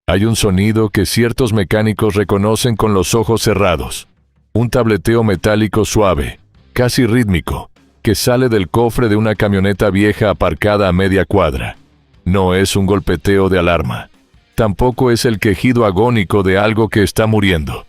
Hay un sonido que ciertos mecánicos reconocen con los ojos cerrados. Un tableteo metálico suave, casi rítmico, que sale del cofre de una camioneta vieja aparcada a media cuadra. No es un golpeteo de alarma. Tampoco es el quejido agónico de algo que está muriendo.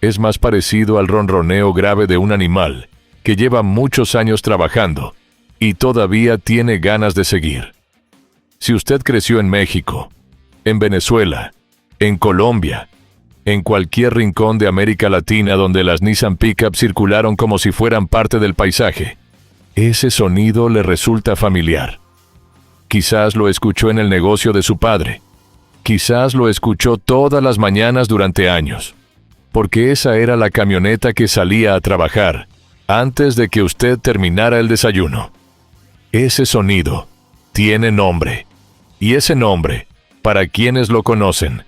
Es más parecido al ronroneo grave de un animal que lleva muchos años trabajando y todavía tiene ganas de seguir. Si usted creció en México, en Venezuela, en Colombia, en cualquier rincón de América Latina donde las Nissan Pickup circularon como si fueran parte del paisaje, ese sonido le resulta familiar. Quizás lo escuchó en el negocio de su padre. Quizás lo escuchó todas las mañanas durante años, porque esa era la camioneta que salía a trabajar antes de que usted terminara el desayuno. Ese sonido tiene nombre, y ese nombre, para quienes lo conocen,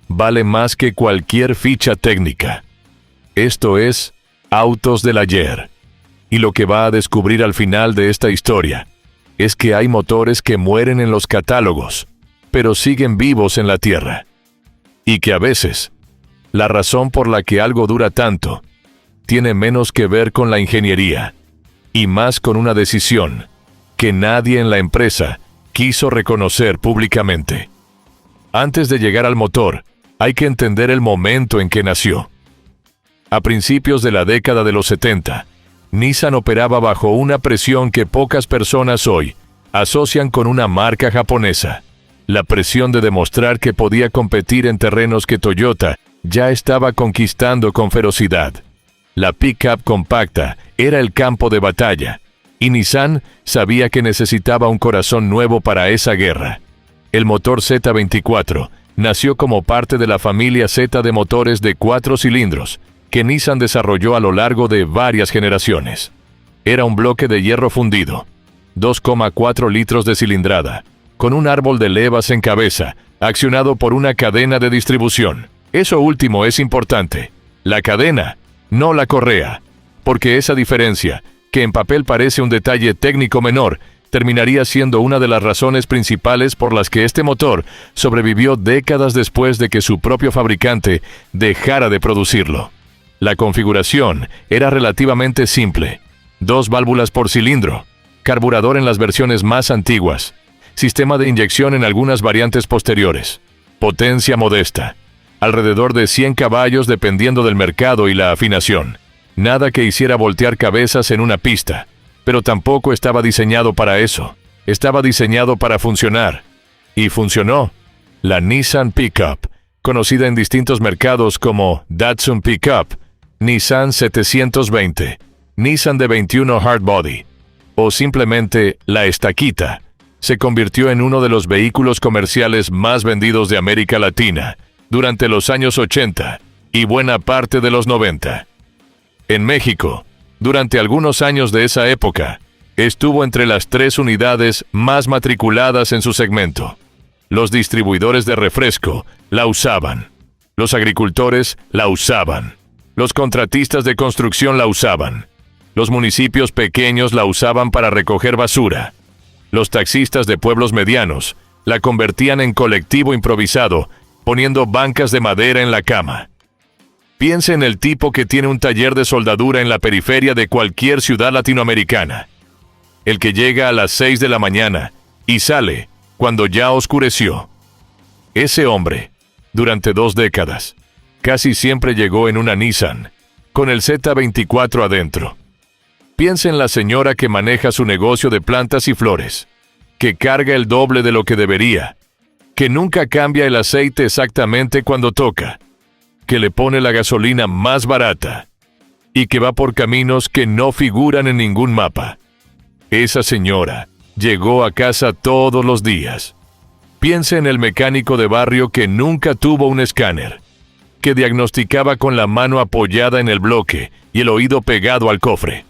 vale más que cualquier ficha técnica. Esto es Autos del Ayer. Y lo que va a descubrir al final de esta historia es que hay motores que mueren en los catálogos, pero siguen vivos en la tierra. Y que a veces, la razón por la que algo dura tanto tiene menos que ver con la ingeniería y más con una decisión que nadie en la empresa quiso reconocer públicamente. Antes de llegar al motor, hay que entender el momento en que nació. A principios de la década de los 70, Nissan operaba bajo una presión que pocas personas hoy asocian con una marca japonesa. La presión de demostrar que podía competir en terrenos que Toyota ya estaba conquistando con ferocidad. La pickup compacta era el campo de batalla, y Nissan sabía que necesitaba un corazón nuevo para esa guerra. El motor Z24 nació como parte de la familia Z de motores de 4 cilindros que Nissan desarrolló a lo largo de varias generaciones. Era un bloque de hierro fundido, 2,4 litros de cilindrada, con un árbol de levas en cabeza, accionado por una cadena de distribución. Eso último es importante. La cadena, no la correa, porque esa diferencia, que en papel parece un detalle técnico menor, terminaría siendo una de las razones principales por las que este motor sobrevivió décadas después de que su propio fabricante dejara de producirlo. La configuración era relativamente simple: 2 válvulas por cilindro, carburador en las versiones más antiguas, sistema de inyección en algunas variantes posteriores, potencia modesta, alrededor de 100 caballos dependiendo del mercado y la afinación. Nada que hiciera voltear cabezas en una pista, pero tampoco estaba diseñado para eso. Estaba diseñado para funcionar. Y funcionó. La Nissan Pickup, conocida en distintos mercados como Datsun Pickup, Nissan 720, Nissan D21 Hardbody, o simplemente la Estaquita, se convirtió en uno de los vehículos comerciales más vendidos de América Latina durante los años 80 y buena parte de los 90. En México, durante algunos años de esa época, estuvo entre las 3 unidades más matriculadas en su segmento. Los distribuidores de refresco la usaban. Los agricultores la usaban. Los contratistas de construcción la usaban. Los municipios pequeños la usaban para recoger basura. Los taxistas de pueblos medianos la convertían en colectivo improvisado, poniendo bancas de madera en la cama. Piense en el tipo que tiene un taller de soldadura en la periferia de cualquier ciudad latinoamericana. El que llega a las 6 de la mañana y sale cuando ya oscureció. Ese hombre, durante 2 décadas, casi siempre llegó en una Nissan, con el Z24 adentro. Piense en la señora que maneja su negocio de plantas y flores, que carga el doble de lo que debería, que nunca cambia el aceite exactamente cuando toca, que le pone la gasolina más barata y que va por caminos que no figuran en ningún mapa. Esa señora llegó a casa todos los días. Piense en el mecánico de barrio que nunca tuvo un escáner, que diagnosticaba con la mano apoyada en el bloque y el oído pegado al cofre.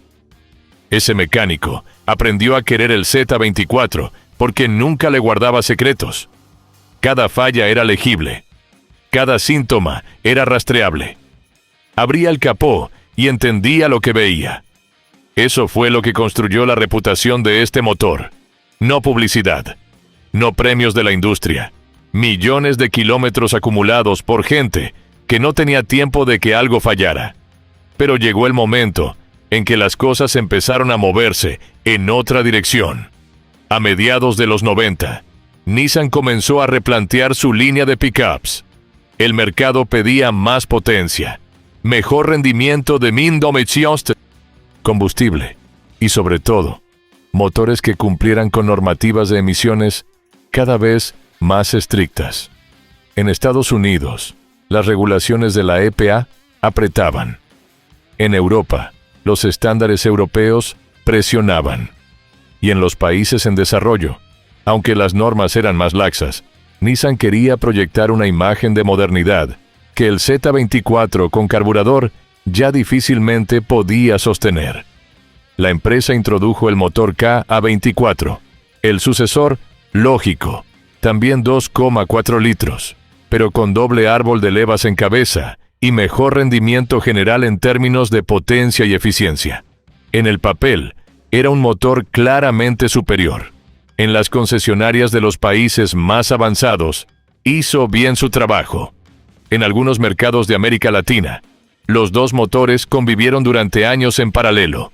Ese mecánico aprendió a querer el Z24 porque nunca le guardaba secretos. Cada falla era legible. Cada síntoma era rastreable. Abría el capó y entendía lo que veía. Eso fue lo que construyó la reputación de este motor. No publicidad, no premios de la industria, millones de kilómetros acumulados por gente que no tenía tiempo de que algo fallara. Pero llegó el momento en que las cosas empezaron a moverse en otra dirección. A mediados de los 90, Nissan comenzó a replantear su línea de pickups. El mercado pedía más potencia, mejor rendimiento de combustible y, sobre todo, motores que cumplieran con normativas de emisiones cada vez más estrictas. En Estados Unidos, las regulaciones de la EPA apretaban. En Europa, los estándares europeos presionaban. Y en los países en desarrollo, aunque las normas eran más laxas, Nissan quería proyectar una imagen de modernidad que el Z24 con carburador ya difícilmente podía sostener. La empresa introdujo el motor K-A24, el sucesor lógico, también 2,4 litros, pero con doble árbol de levas en cabeza y mejor rendimiento general en términos de potencia y eficiencia. En el papel, era un motor claramente superior. En las concesionarias de los países más avanzados, hizo bien su trabajo. En algunos mercados de América Latina, los dos motores convivieron durante años en paralelo,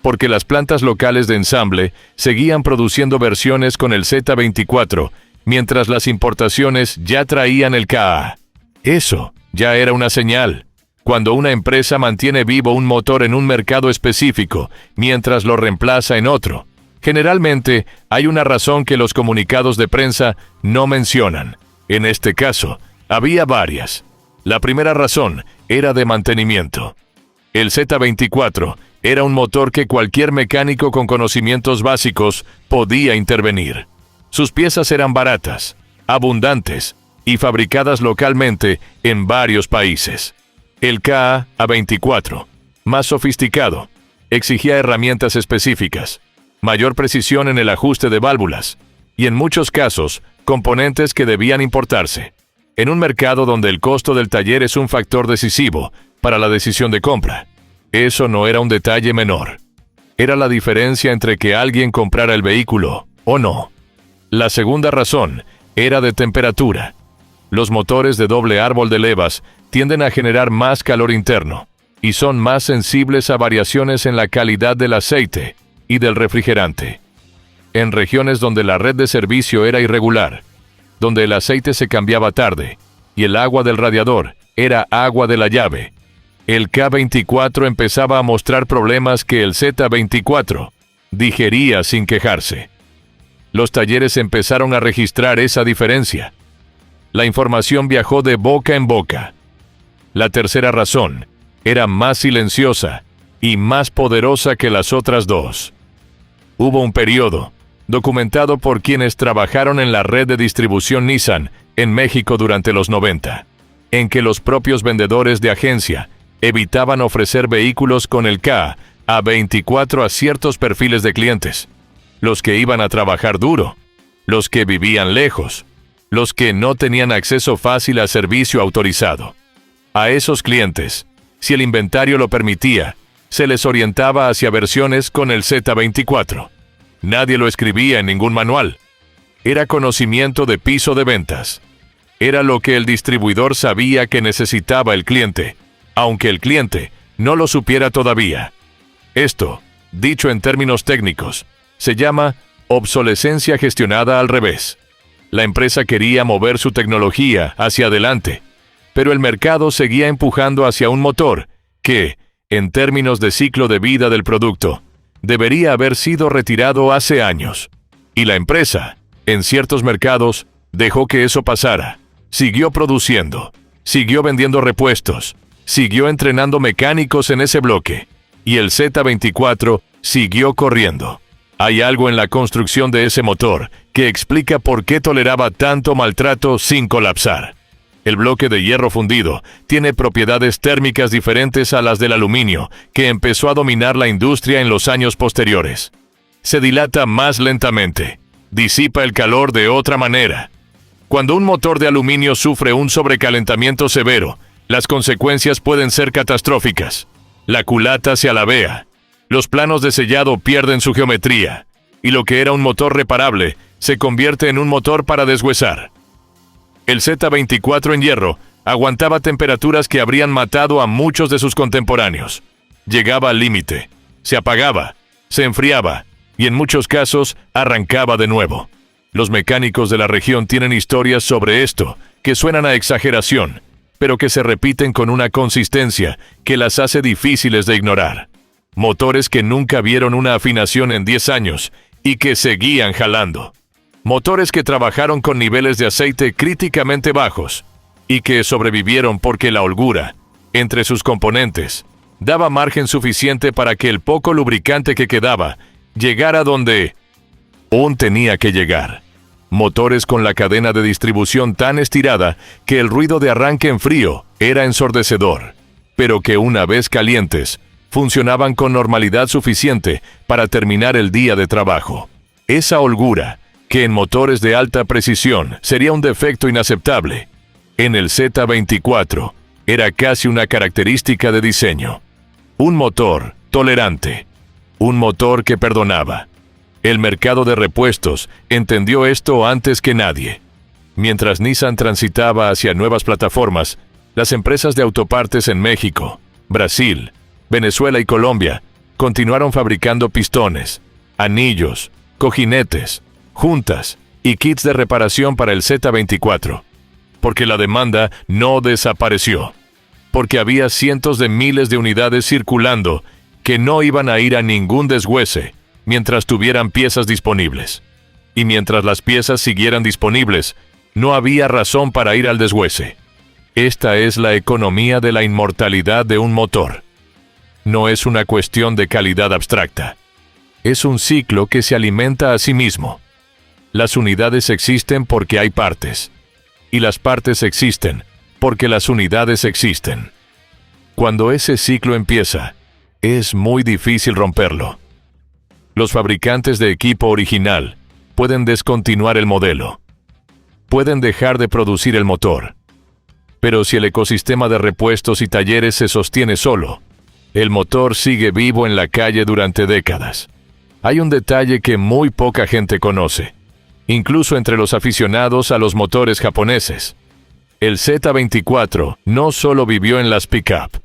porque las plantas locales de ensamble seguían produciendo versiones con el Z24, mientras las importaciones ya traían el KA. Eso ya era una señal. Cuando una empresa mantiene vivo un motor en un mercado específico, mientras lo reemplaza en otro, generalmente hay una razón que los comunicados de prensa no mencionan. En este caso, había varias. La primera razón era de mantenimiento. El Z24 era un motor que cualquier mecánico con conocimientos básicos podía intervenir. Sus piezas eran baratas, abundantes y fabricadas localmente en varios países. El KA-A24, más sofisticado, exigía herramientas específicas, mayor precisión en el ajuste de válvulas y, en muchos casos, componentes que debían importarse. En un mercado donde el costo del taller es un factor decisivo para la decisión de compra, eso no era un detalle menor. Era la diferencia entre que alguien comprara el vehículo o no. La segunda razón era de temperatura. Los motores de doble árbol de levas tienden a generar más calor interno y son más sensibles a variaciones en la calidad del aceite y del refrigerante. En regiones donde la red de servicio era irregular, donde el aceite se cambiaba tarde y el agua del radiador era agua de la llave, el K24 empezaba a mostrar problemas que el Z24 digería sin quejarse. Los talleres empezaron a registrar esa diferencia. La información viajó de boca en boca. La tercera razón era más silenciosa y más poderosa que las otras dos. Hubo un periodo, documentado por quienes trabajaron en la red de distribución Nissan en México durante los 90, en que los propios vendedores de agencia evitaban ofrecer vehículos con el K-A24 a ciertos perfiles de clientes, los que iban a trabajar duro, los que vivían lejos, los que no tenían acceso fácil a servicio autorizado. A esos clientes, si el inventario lo permitía, se les orientaba hacia versiones con el Z24. Nadie lo escribía en ningún manual. Era conocimiento de piso de ventas. Era lo que el distribuidor sabía que necesitaba el cliente, aunque el cliente no lo supiera todavía. Esto, dicho en términos técnicos, se llama obsolescencia gestionada al revés. La empresa quería mover su tecnología hacia adelante, pero el mercado seguía empujando hacia un motor que, en términos de ciclo de vida del producto, debería haber sido retirado hace años. Y la empresa, en ciertos mercados, dejó que eso pasara. Siguió produciendo, siguió vendiendo repuestos, siguió entrenando mecánicos en ese bloque, y el Z24 siguió corriendo. Hay algo en la construcción de ese motor que explica por qué toleraba tanto maltrato sin colapsar. El bloque de hierro fundido tiene propiedades térmicas diferentes a las del aluminio, que empezó a dominar la industria en los años posteriores. Se dilata más lentamente, disipa el calor de otra manera. Cuando un motor de aluminio sufre un sobrecalentamiento severo, las consecuencias pueden ser catastróficas. La culata se alabea, los planos de sellado pierden su geometría, y lo que era un motor reparable se convierte en un motor para deshuesar. El Z24 en hierro aguantaba temperaturas que habrían matado a muchos de sus contemporáneos. Llegaba al límite, se apagaba, se enfriaba y en muchos casos arrancaba de nuevo. Los mecánicos de la región tienen historias sobre esto que suenan a exageración, pero que se repiten con una consistencia que las hace difíciles de ignorar. Motores que nunca vieron una afinación en 10 años y que seguían jalando. Motores que trabajaron con niveles de aceite críticamente bajos y que sobrevivieron porque la holgura entre sus componentes daba margen suficiente para que el poco lubricante que quedaba llegara donde aún tenía que llegar. Motores con la cadena de distribución tan estirada que el ruido de arranque en frío era ensordecedor, pero que una vez calientes, funcionaban con normalidad suficiente para terminar el día de trabajo. Esa holgura, que en motores de alta precisión sería un defecto inaceptable, en el Z24 era casi una característica de diseño. Un motor tolerante, un motor que perdonaba. El mercado de repuestos entendió esto antes que nadie. Mientras Nissan transitaba hacia nuevas plataformas, las empresas de autopartes en México, Brasil, Venezuela y Colombia continuaron fabricando pistones, anillos, cojinetes, juntas y kits de reparación para el Z24, porque la demanda no desapareció, porque había cientos de miles de unidades circulando que no iban a ir a ningún deshuese mientras tuvieran piezas disponibles. Y mientras las piezas siguieran disponibles, no había razón para ir al deshuese. Esta es la economía de la inmortalidad de un motor. No es una cuestión de calidad abstracta. Es un ciclo que se alimenta a sí mismo. Las unidades existen porque hay partes. Y las partes existen porque las unidades existen. Cuando ese ciclo empieza, es muy difícil romperlo. Los fabricantes de equipo original pueden descontinuar el modelo. Pueden dejar de producir el motor. Pero si el ecosistema de repuestos y talleres se sostiene solo, el motor sigue vivo en la calle durante décadas. Hay un detalle que muy poca gente conoce, incluso entre los aficionados a los motores japoneses. El Z24 no solo vivió en las pick-up.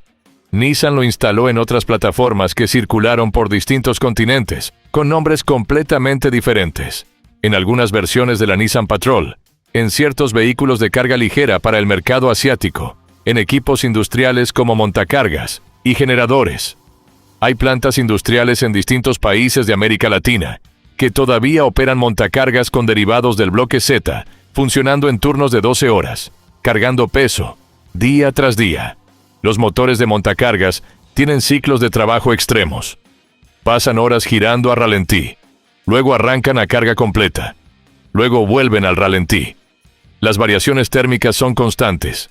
Nissan lo instaló en otras plataformas que circularon por distintos continentes, con nombres completamente diferentes. En algunas versiones de la Nissan Patrol, en ciertos vehículos de carga ligera para el mercado asiático, en equipos industriales como montacargas y generadores. Hay plantas industriales en distintos países de América Latina que todavía operan montacargas con derivados del bloque Z, funcionando en turnos de 12 horas, cargando peso, día tras día. Los motores de montacargas tienen ciclos de trabajo extremos. Pasan horas girando a ralentí, luego arrancan a carga completa, luego vuelven al ralentí. Las variaciones térmicas son constantes.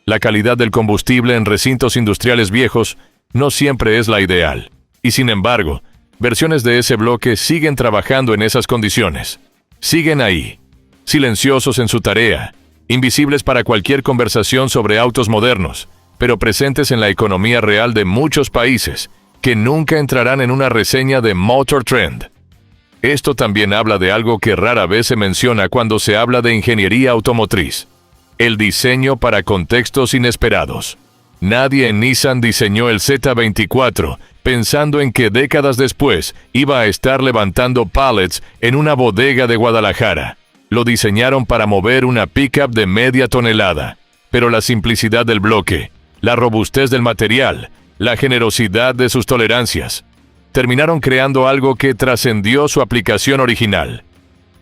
La calidad del combustible en recintos industriales viejos no siempre es la ideal, y sin embargo, versiones de ese bloque siguen trabajando en esas condiciones. Siguen ahí, silenciosos en su tarea, invisibles para cualquier conversación sobre autos modernos, pero presentes en la economía real de muchos países, que nunca entrarán en una reseña de Motor Trend. Esto también habla de algo que rara vez se menciona cuando se habla de ingeniería automotriz: el diseño para contextos inesperados. Nadie en Nissan diseñó el Z24 pensando en que décadas después iba a estar levantando pallets en una bodega de Guadalajara. Lo diseñaron para mover una pickup de media tonelada, pero la simplicidad del bloque, la robustez del material, la generosidad de sus tolerancias, terminaron creando algo que trascendió su aplicación original.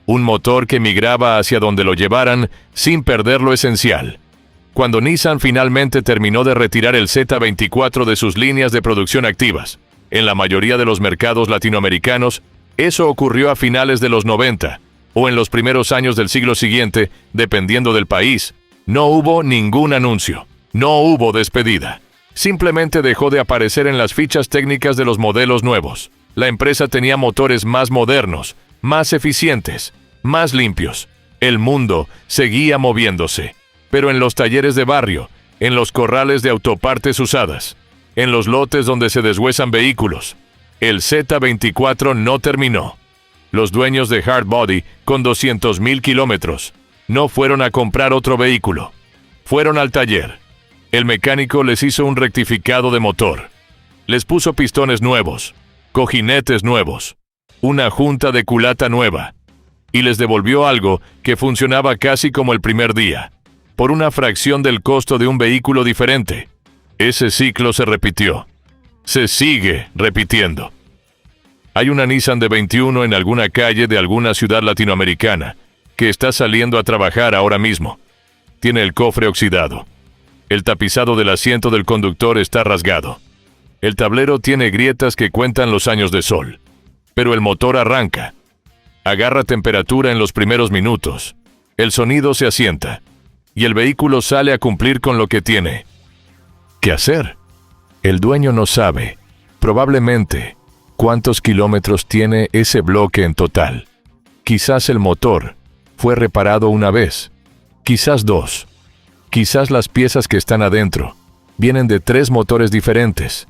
Un motor que migraba hacia donde lo llevaran sin perder lo esencial. Cuando Nissan finalmente terminó de retirar el Z24 de sus líneas de producción activas, en la mayoría de los mercados latinoamericanos, eso ocurrió a finales de los 90, o en los primeros años del siglo siguiente, dependiendo del país. No hubo ningún anuncio, no hubo despedida. Simplemente dejó de aparecer en las fichas técnicas de los modelos nuevos. La empresa tenía motores más modernos, más eficientes, más limpios. El mundo seguía moviéndose, pero en los talleres de barrio, en los corrales de autopartes usadas, en los lotes donde se deshuesan vehículos, el Z24 no terminó. Los dueños de Hard Body, con 200,000 kilómetros, No fueron a comprar otro vehículo. Fueron al taller. El mecánico les hizo un rectificado de motor. Les puso pistones nuevos, cojinetes nuevos, una junta de culata nueva, y les devolvió algo que funcionaba casi como el primer día, por una fracción del costo de un vehículo diferente. Ese ciclo se repitió. Se sigue repitiendo. Hay una Nissan de 21 en alguna calle de alguna ciudad latinoamericana que está saliendo a trabajar ahora mismo. Tiene el cofre oxidado. El tapizado del asiento del conductor está rasgado. El tablero tiene grietas que cuentan los años de sol. Pero el motor arranca. Agarra temperatura en los primeros minutos. El sonido se asienta. Y el vehículo sale a cumplir con lo que tiene que hacer. El dueño no sabe, probablemente, cuántos kilómetros tiene ese bloque en total. Quizás el motor fue reparado una vez, quizás dos. Quizás las piezas que están adentro vienen de 3 motores diferentes,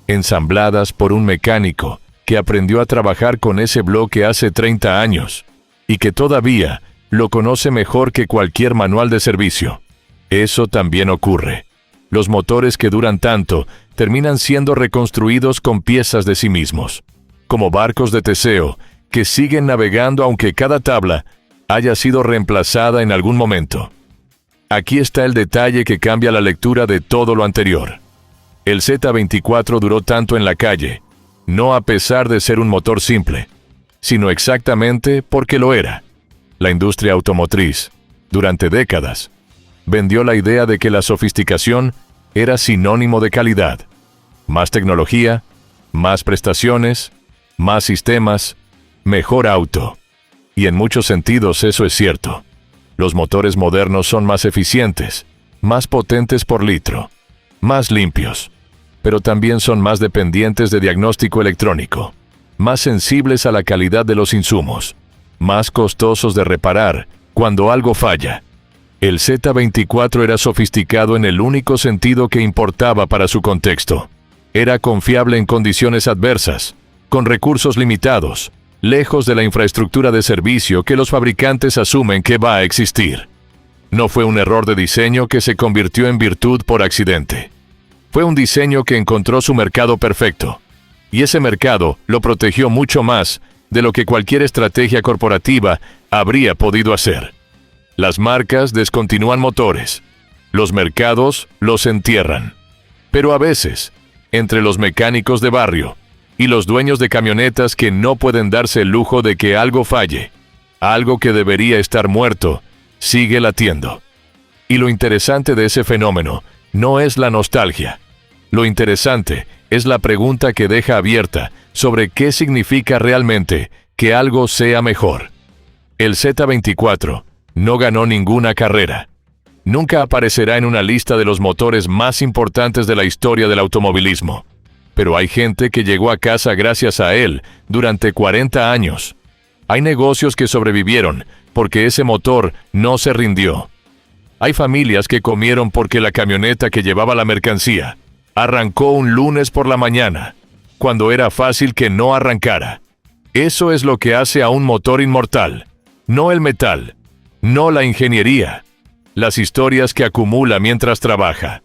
ensambladas por un mecánico que aprendió a trabajar con ese bloque hace 30 años y que todavía lo conoce mejor que cualquier manual de servicio. Eso también ocurre. Los motores que duran tanto terminan siendo reconstruidos con piezas de sí mismos, como barcos de Teseo que siguen navegando aunque cada tabla haya sido reemplazada en algún momento. Aquí está el detalle que cambia la lectura de todo lo anterior. El Z24 duró tanto en la calle, no a pesar de ser un motor simple, sino exactamente porque lo era. La industria automotriz, durante décadas, vendió la idea de que la sofisticación era sinónimo de calidad. Más tecnología, más prestaciones, más sistemas, mejor auto. Y en muchos sentidos eso es cierto. Los motores modernos son más eficientes, más potentes por litro, más limpios, pero también son más dependientes de diagnóstico electrónico, más sensibles a la calidad de los insumos, más costosos de reparar cuando algo falla. El Z24 era sofisticado en el único sentido que importaba para su contexto. Era confiable en condiciones adversas, con recursos limitados, lejos de la infraestructura de servicio que los fabricantes asumen que va a existir. No fue un error de diseño que se convirtió en virtud por accidente. Fue un diseño que encontró su mercado perfecto, y ese mercado lo protegió mucho más de lo que cualquier estrategia corporativa habría podido hacer. Las marcas descontinúan motores, los mercados los entierran. Pero a veces, entre los mecánicos de barrio y los dueños de camionetas que no pueden darse el lujo de que algo falle, algo que debería estar muerto, sigue latiendo. Y lo interesante de ese fenómeno no es la nostalgia. Lo interesante es la pregunta que deja abierta sobre qué significa realmente que algo sea mejor. El Z24 no ganó ninguna carrera. Nunca aparecerá en una lista de los motores más importantes de la historia del automovilismo. Pero hay gente que llegó a casa gracias a él durante 40 años. Hay negocios que sobrevivieron porque ese motor no se rindió. Hay familias que comieron porque la camioneta que llevaba la mercancía arrancó un lunes por la mañana, cuando era fácil que no arrancara. Eso es lo que hace a un motor inmortal, no el metal, no la ingeniería, las historias que acumula mientras trabaja.